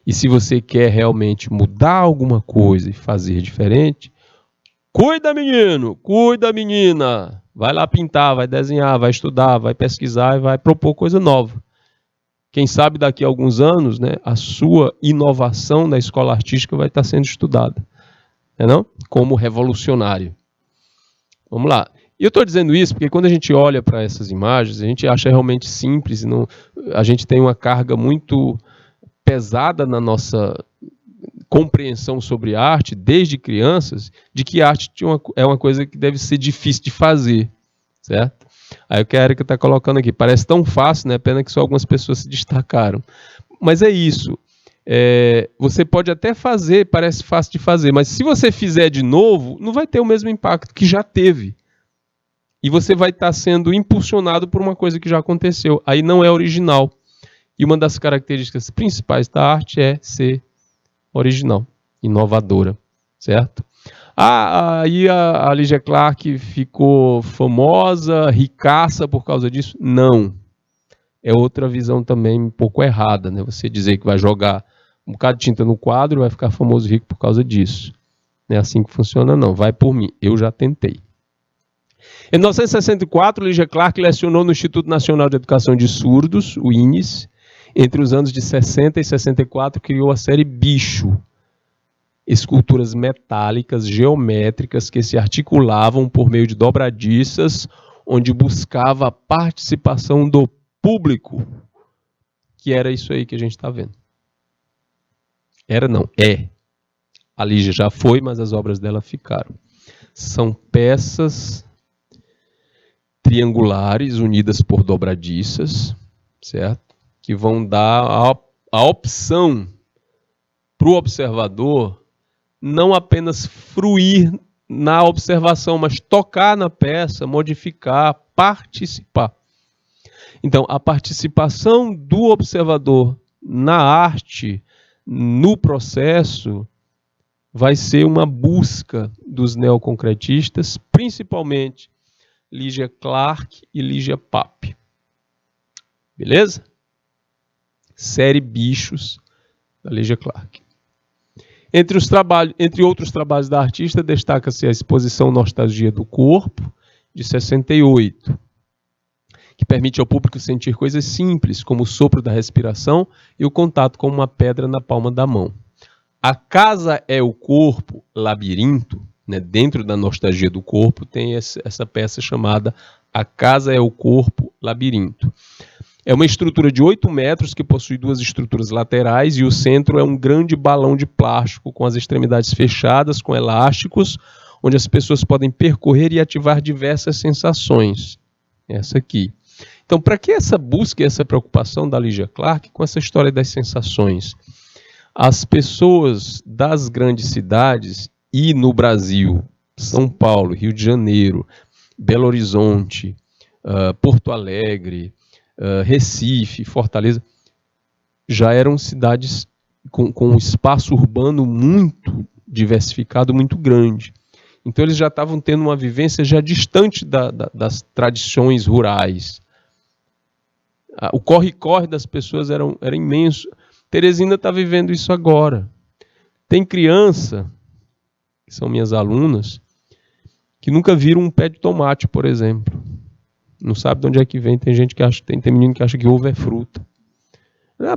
E se você quer realmente mudar alguma coisa e fazer diferente, cuida, menino, cuida, menina. Vai lá pintar, vai desenhar, vai estudar, vai pesquisar e vai propor coisa nova. Quem sabe daqui a alguns anos, né, a sua inovação na escola artística vai estar sendo estudada. Não? Como revolucionário. Vamos lá. E eu estou dizendo isso porque quando a gente olha para essas imagens, a gente acha realmente simples, a gente tem uma carga muito pesada na nossa compreensão sobre arte, desde crianças, de que arte é uma coisa que deve ser difícil de fazer, certo? Aí o que a Erika está colocando aqui, parece tão fácil, né? Pena que só algumas pessoas se destacaram. Mas é isso. Você pode até fazer, parece fácil de fazer, mas se você fizer de novo, não vai ter o mesmo impacto que já teve. E você vai estar sendo impulsionado por uma coisa que já aconteceu. Aí não é original. E uma das características principais da arte é ser original, inovadora, certo? Aí a Lígia Clark ficou famosa, ricaça por causa disso? Não. É outra visão também um pouco errada, né? Você dizer que vai jogar um bocado de tinta no quadro, vai ficar famoso e rico por causa disso. Não é assim que funciona, não. Vai por mim. Eu já tentei. Em 1964, Lígia Clark lecionou no Instituto Nacional de Educação de Surdos, o INES. Entre os anos de 60 e 64, criou a série Bicho, esculturas metálicas, geométricas, que se articulavam por meio de dobradiças, onde buscava a participação do público, que era isso aí que a gente está vendo. Era não, é. A Lígia já foi, mas as obras dela ficaram. São peças triangulares unidas por dobradiças, certo? Que vão dar a opção para o observador não apenas fruir na observação, mas tocar na peça, modificar, participar. Então, a participação do observador na arte, no processo, vai ser uma busca dos neoconcretistas, principalmente Lígia Clark e Lígia Pape. Beleza? Série Bichos, da Lígia Clark. Entre outros trabalhos da artista, destaca-se a exposição Nostalgia do Corpo, de 68, que permite ao público sentir coisas simples, como o sopro da respiração e o contato com uma pedra na palma da mão. A Casa é o Corpo, Labirinto, né, dentro da Nostalgia do Corpo, tem essa peça chamada A Casa é o Corpo, Labirinto. É uma estrutura de 8 metros que possui 2 estruturas laterais e o centro é um grande balão de plástico com as extremidades fechadas, com elásticos, onde as pessoas podem percorrer e ativar diversas sensações. Essa aqui. Então, para que essa busca e essa preocupação da Lígia Clark com essa história das sensações? As pessoas das grandes cidades e no Brasil, São Paulo, Rio de Janeiro, Belo Horizonte, Porto Alegre, Recife, Fortaleza, já eram cidades com um espaço urbano muito diversificado, muito grande. Então eles já estavam tendo uma vivência já distante das tradições rurais. O corre-corre das pessoas era imenso. Teresina está vivendo isso agora. Tem criança, que são minhas alunas, que nunca viram um pé de tomate, por exemplo. Não sabe de onde é que vem. Tem gente que acha, tem menino que acha que ovo é fruta.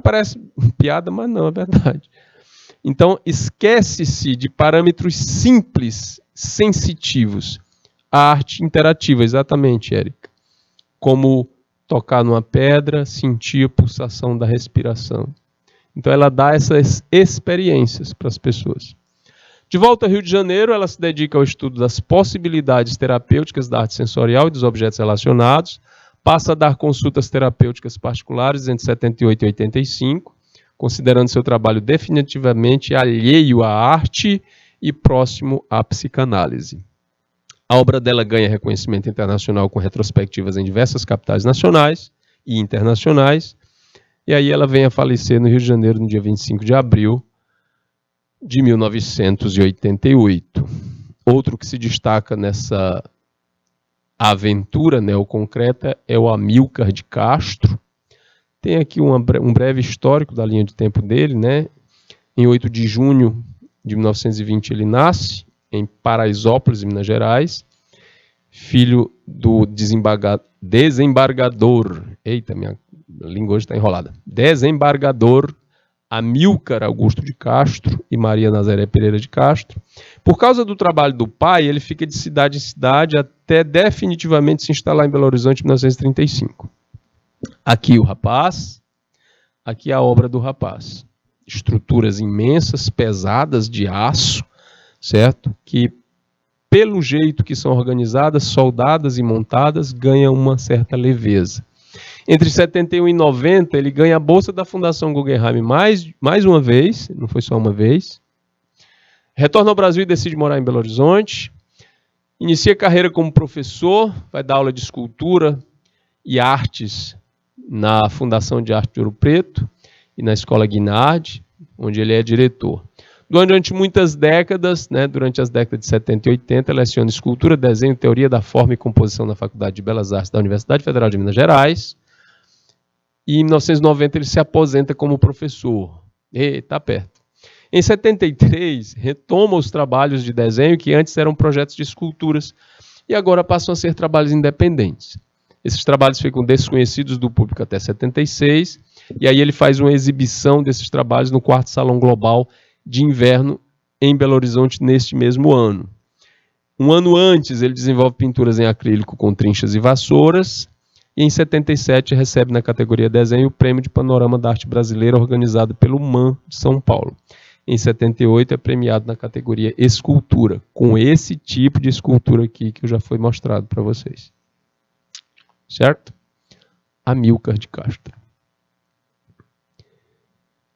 Parece piada, mas não, é verdade. Então, esquece-se de parâmetros simples, sensitivos. A arte interativa, exatamente, Érica. Como tocar numa pedra, sentir a pulsação da respiração. Então, ela dá essas experiências para as pessoas. De volta ao Rio de Janeiro, ela se dedica ao estudo das possibilidades terapêuticas da arte sensorial e dos objetos relacionados, passa a dar consultas terapêuticas particulares entre 78 e 85, considerando seu trabalho definitivamente alheio à arte e próximo à psicanálise. A obra dela ganha reconhecimento internacional com retrospectivas em diversas capitais nacionais e internacionais, e aí ela vem a falecer no Rio de Janeiro no dia 25 de abril de 1988. Outro que se destaca nessa aventura neoconcreta é o Amílcar de Castro. Tem aqui um breve histórico da linha de tempo dele, né? Em 8 de junho de 1920 ele nasce em Paraisópolis, Minas Gerais, filho do desembargador, eita, minha língua hoje está enrolada, desembargador Amílcar Augusto de Castro e Maria Nazaré Pereira de Castro. Por causa do trabalho do pai, ele fica de cidade em cidade até definitivamente se instalar em Belo Horizonte em 1935. Aqui o rapaz, aqui a obra do rapaz. Estruturas imensas, pesadas, de aço, certo? Que, pelo jeito que são organizadas, soldadas e montadas, ganham uma certa leveza. Entre 71 e 90, ele ganha a bolsa da Fundação Guggenheim mais uma vez, não foi só uma vez. Retorna ao Brasil e decide morar em Belo Horizonte. Inicia carreira como professor, vai dar aula de escultura e artes na Fundação de Arte de Ouro Preto e na Escola Guinard, onde ele é diretor. Durante muitas décadas, né, durante as décadas de 70 e 80, leciona escultura, desenho, teoria da forma e composição na Faculdade de Belas Artes da Universidade Federal de Minas Gerais. E em 1990 ele se aposenta como professor. Está perto. Em 73, retoma os trabalhos de desenho que antes eram projetos de esculturas e agora passam a ser trabalhos independentes. Esses trabalhos ficam desconhecidos do público até 76, e aí ele faz uma exibição desses trabalhos no 4º Salão Global de Inverno em Belo Horizonte neste mesmo ano. Um ano antes, ele desenvolve pinturas em acrílico com trinchas e vassouras, e em 77 recebe na categoria Desenho o Prêmio de Panorama da Arte Brasileira organizado pelo MAN de São Paulo. Em 78 é premiado na categoria Escultura, com esse tipo de escultura aqui que já foi mostrado para vocês. Certo? Amílcar de Castro.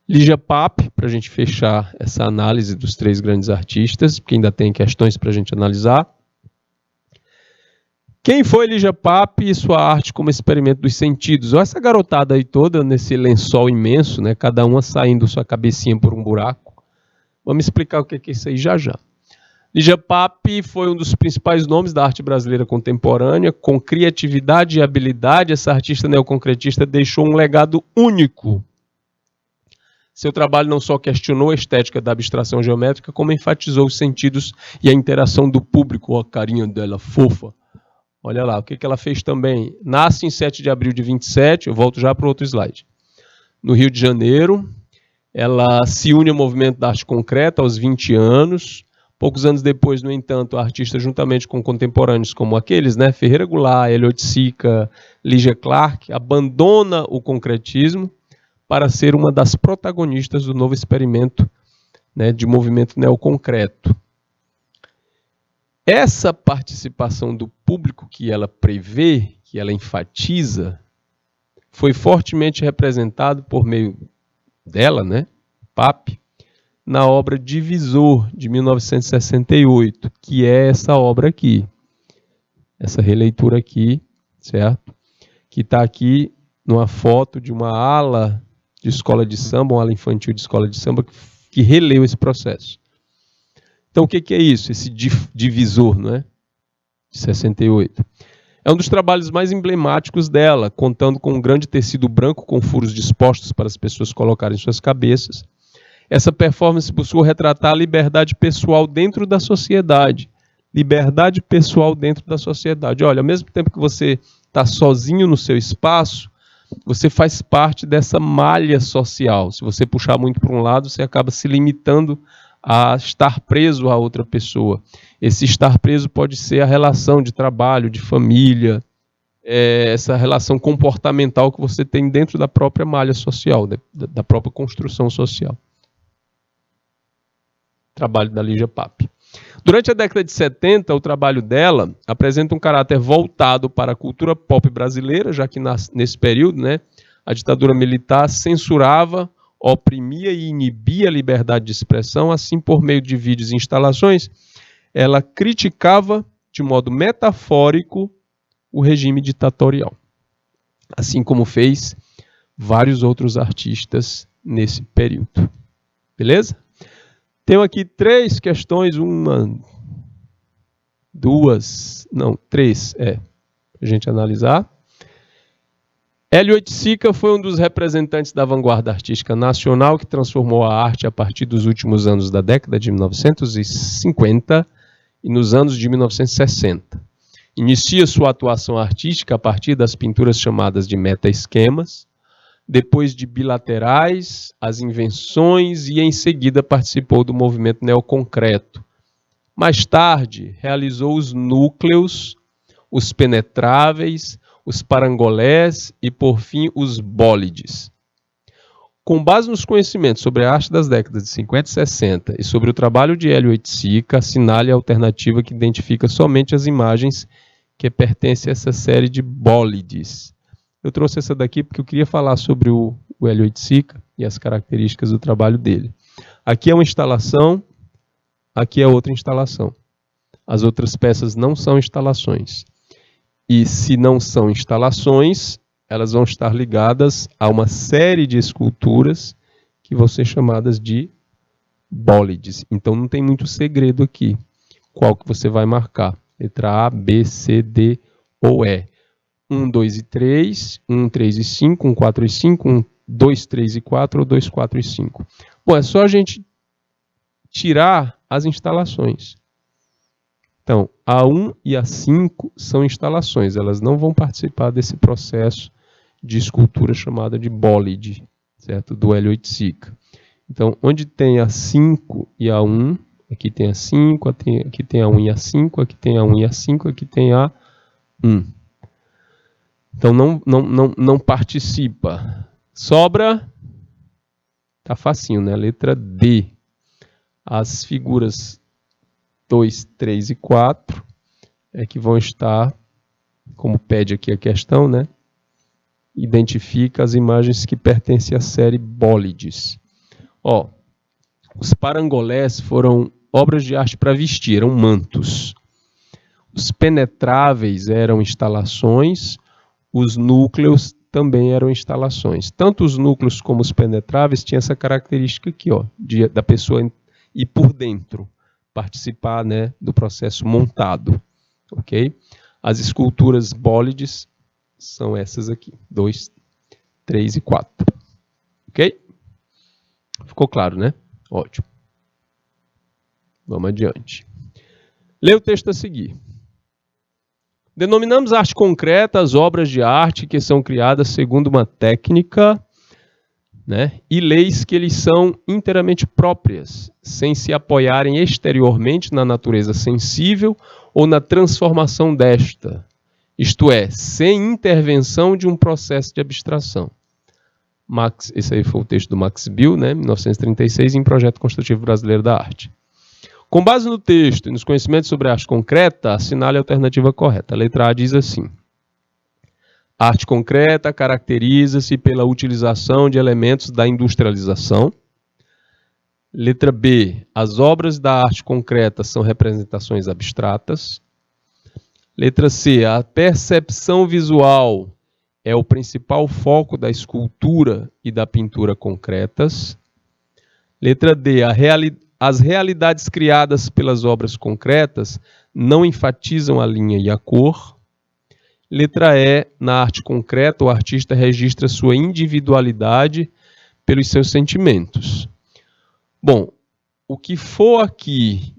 Lígia Pape, para a gente fechar essa análise dos 3 grandes artistas, porque ainda tem questões para a gente analisar. Quem foi Lígia Pape e sua arte como experimento dos sentidos? Olha essa garotada aí toda nesse lençol imenso, né? Cada uma saindo sua cabecinha por um buraco. Vamos explicar o que é isso aí já já. Lígia Pape foi um dos principais nomes da arte brasileira contemporânea. Com criatividade e habilidade, essa artista neoconcretista deixou um legado único. Seu trabalho não só questionou a estética da abstração geométrica, como enfatizou os sentidos e a interação do público. Olha a carinha dela, fofa. Olha lá, o que ela fez também. Nasce em 7 de abril de 27, eu volto já para o outro slide. No Rio de Janeiro, ela se une ao movimento da arte concreta aos 20 anos. Poucos anos depois, no entanto, a artista, juntamente com contemporâneos como aqueles, né, Ferreira Goulart, Hélio Oiticica, Ligia Clark, abandona o concretismo para ser uma das protagonistas do novo experimento, né, de movimento neoconcreto. Essa participação do público que ela prevê, que ela enfatiza, foi fortemente representado por meio dela, né, Pape, na obra Divisor, de 1968, que é essa obra aqui. Essa releitura aqui, certo? Que está aqui numa foto de uma ala de escola de samba, uma ala infantil de escola de samba, que releu esse processo. Então, o que é isso? Esse divisor, não é? De 68. É um dos trabalhos mais emblemáticos dela, contando com um grande tecido branco com furos dispostos para as pessoas colocarem suas cabeças. Essa performance buscou retratar a liberdade pessoal dentro da sociedade. Liberdade pessoal dentro da sociedade. Olha, ao mesmo tempo que você está sozinho no seu espaço, você faz parte dessa malha social. Se você puxar muito para um lado, você acaba se limitando a estar preso a outra pessoa. Esse estar preso pode ser a relação de trabalho, de família, essa relação comportamental que você tem dentro da própria malha social, da própria construção social. Trabalho da Lígia Pape. Durante a década de 70, o trabalho dela apresenta um caráter voltado para a cultura pop brasileira, já que nesse período, né, a ditadura militar censurava, oprimia e inibia a liberdade de expressão, assim por meio de vídeos e instalações, ela criticava de modo metafórico o regime ditatorial, assim como fez vários outros artistas nesse período. Beleza? Tenho aqui 3 questões, três, para a gente analisar. Hélio Oiticica foi um dos representantes da vanguarda artística nacional que transformou a arte a partir dos últimos anos da década de 1950 e nos anos de 1960. Inicia sua atuação artística a partir das pinturas chamadas de meta-esquemas, depois de bilaterais, as invenções e em seguida participou do movimento neoconcreto. Mais tarde, realizou os núcleos, os penetráveis, os parangolés e, por fim, os bólides. Com base nos conhecimentos sobre a arte das décadas de 50 e 60 e sobre o trabalho de Hélio Oiticica, assinale a alternativa que identifica somente as imagens que pertencem a essa série de bólides. Eu trouxe essa daqui porque eu queria falar sobre o Hélio Oiticica e as características do trabalho dele. Aqui é uma instalação, aqui é outra instalação. As outras peças não são instalações. E se não são instalações, elas vão estar ligadas a uma série de esculturas que vão ser chamadas de bólides. Então não tem muito segredo aqui. Qual que você vai marcar? Letra A, B, C, D ou E. 1, 2 e 3, 1, 3 e 5, 1, 4 e 5, 1, 2, 3 e 4 ou 2, 4 e 5. Bom, é só a gente tirar as instalações. Então, a 1 e a 5 são instalações, elas não vão participar desse processo de escultura chamada de bólide, certo? Do L8 Sica. Então, onde tem a 5 e a 1, aqui tem a 5, aqui tem a 1 e a 5, aqui tem a 1 e a 5, aqui tem a 1. Então, não participa. Sobra, tá facinho, né? Letra D. As figuras 2, 3 e 4 é que vão estar, como pede aqui a questão, né? Identifica as imagens que pertencem à série bólides. Ó, os parangolés foram obras de arte para vestir, eram mantos. Os penetráveis eram instalações, os núcleos também eram instalações. Tanto os núcleos como os penetráveis tinham essa característica aqui, ó, da pessoa ir por dentro, participar, né, do processo montado, ok? As esculturas bólides são essas aqui, 2, 3 e 4, ok? Ficou claro, né? Ótimo. Vamos adiante. Lê o texto a seguir. Denominamos arte concreta as obras de arte que são criadas segundo uma técnica, né, e leis que lhes são inteiramente próprias, sem se apoiarem exteriormente na natureza sensível ou na transformação desta, isto é, sem intervenção de um processo de abstração. Esse aí foi o texto do Max Bill, né, 1936, em Projeto Construtivo Brasileiro da Arte. Com base no texto e nos conhecimentos sobre a arte concreta, assinale a alternativa correta. A letra A diz assim: a arte concreta caracteriza-se pela utilização de elementos da industrialização. Letra B, as obras da arte concreta são representações abstratas. Letra C, a percepção visual é o principal foco da escultura e da pintura concretas. Letra D, as realidades criadas pelas obras concretas não enfatizam a linha e a cor. Letra E, na arte concreta, o artista registra sua individualidade pelos seus sentimentos. Bom, o que for aqui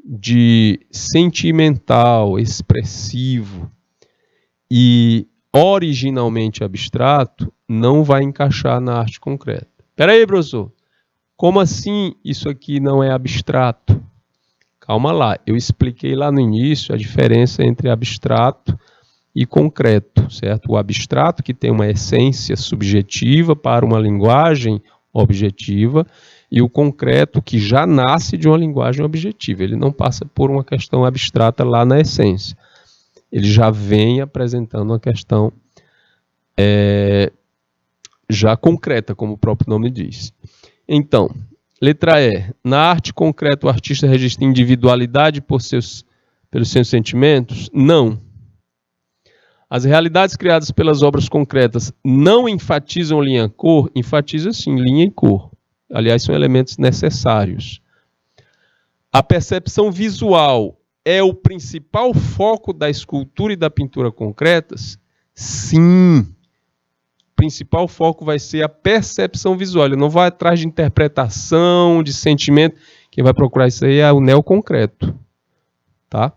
de sentimental, expressivo e originalmente abstrato, não vai encaixar na arte concreta. Espera aí, professor. Como assim isso aqui não é abstrato? Calma lá, eu expliquei lá no início a diferença entre abstrato e concreto, certo? O abstrato, que tem uma essência subjetiva para uma linguagem objetiva, e o concreto, que já nasce de uma linguagem objetiva. Ele não passa por uma questão abstrata lá na essência. Ele já vem apresentando uma questão já concreta, como o próprio nome diz. Então, letra E. Na arte concreta, o artista registra individualidade pelos seus sentimentos? Não. As realidades criadas pelas obras concretas não enfatizam linha e cor? Enfatiza sim, linha e cor. Aliás, são elementos necessários. A percepção visual é o principal foco da escultura e da pintura concretas? Sim. O principal foco vai ser a percepção visual. Ele não vai atrás de interpretação, de sentimento. Quem vai procurar isso aí é o neoconcreto. Tá?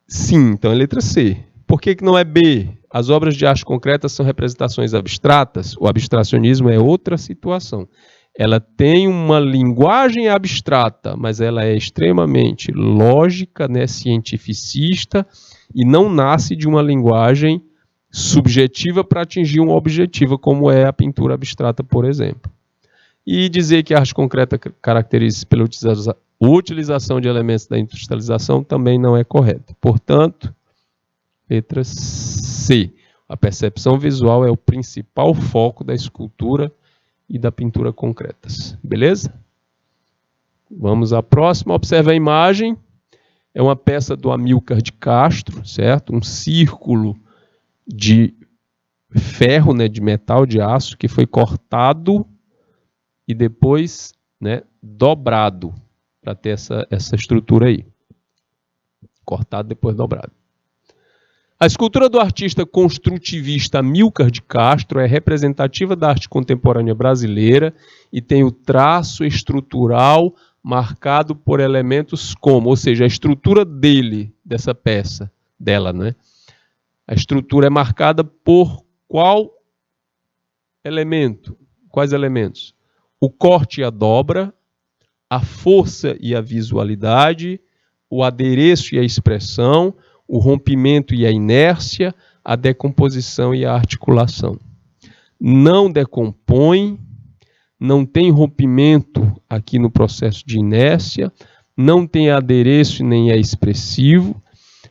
Sim, então é letra C. Por que não é B? As obras de arte concreta são representações abstratas. O abstracionismo é outra situação. Ela tem uma linguagem abstrata, mas ela é extremamente lógica, né, cientificista, e não nasce de uma linguagem subjetiva para atingir um objetivo, como é a pintura abstrata, por exemplo. E dizer que a arte concreta caracteriza-se pela utilização de elementos da industrialização também não é correto. Portanto, letra C. A percepção visual é o principal foco da escultura e da pintura concretas. Beleza? Vamos à próxima. Observe a imagem. É uma peça do Amílcar de Castro, certo? Um círculo de ferro, né, de metal, de aço, que foi cortado e depois, né, dobrado para ter essa estrutura aí. Cortado, depois dobrado. A escultura do artista construtivista Amílcar de Castro é representativa da arte contemporânea brasileira e tem o traço estrutural marcado por elementos como, ou seja, a estrutura dessa peça, dela, né? A estrutura é marcada por qual elemento? Quais elementos? O corte e a dobra, a força e a visualidade, o adereço e a expressão, o rompimento e a inércia, a decomposição e a articulação. Não decompõe, não tem rompimento aqui no processo de inércia, não tem adereço nem é expressivo,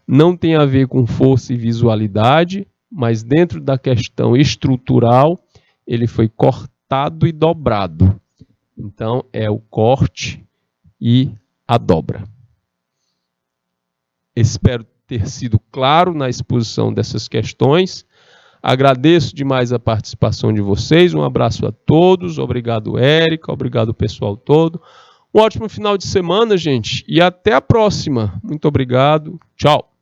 não tem a ver com força e visualidade, mas dentro da questão estrutural, ele foi cortado e dobrado. Então, é o corte e a dobra. Espero ter sido claro na exposição dessas questões. Agradeço demais a participação de vocês. Um abraço a todos. Obrigado, Érica. Obrigado, pessoal todo. Um ótimo final de semana, gente. E até a próxima. Muito obrigado. Tchau.